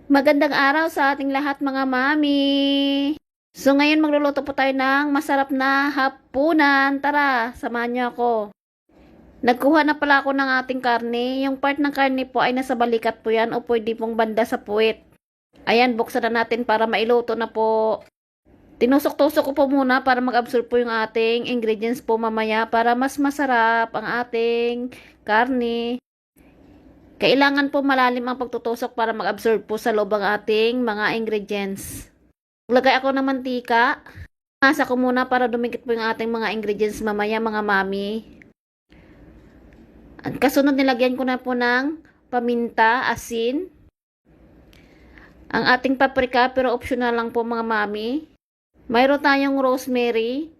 Magandang araw sa ating lahat mga mami. So ngayon magluluto po tayo ng masarap na hapunan. Tara, samahan niyo ako. Nagkuha na pala ako ng ating karne. Yung part ng karne po ay nasa balikat po yan o pwede pong banda sa puwet. Ayan, buksan na natin para mailuto na po. Tinusok-tusok ko po muna para mag-absorb po yung ating ingredients po mamaya para mas masarap ang ating karne. Kailangan po malalim ang pagtutusok para mag-absorb po sa loob ang ating mga ingredients. Maglagay ako ng mantika. Masa ko muna para dumikit po yung ating mga ingredients mamaya mga mami. At kasunod nilagyan ko na po ng paminta, asin. Ang ating paprika pero optional lang po mga mami. Mayroon tayong rosemary,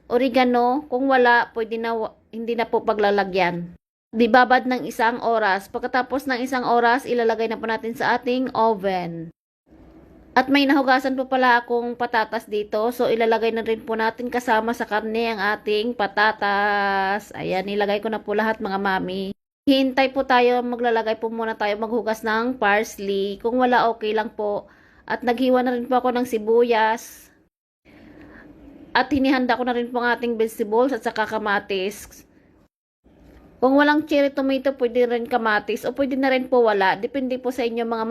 oregano. Kung wala, pwede na, hindi na po paglalagyan. Dibabad ng 1 oras. Pagkatapos ng 1 oras, ilalagay na po natin sa ating oven. At may nahugasan po pala akong patatas dito. So, ilalagay na rin po natin kasama sa karne ang ating patatas. Ayan, nilagay ko na po lahat mga mami. Hintay po tayo, maglalagay po muna tayo maghugas ng parsley. Kung wala, okay lang po. At naghiwa na rin po ako ng sibuyas. At hinihanda ko na rin po ang ating vegetables at saka kamatis. Kung walang cherry tomato, pwede rin kamatis o pwede na rin po wala. Depende po sa inyo mga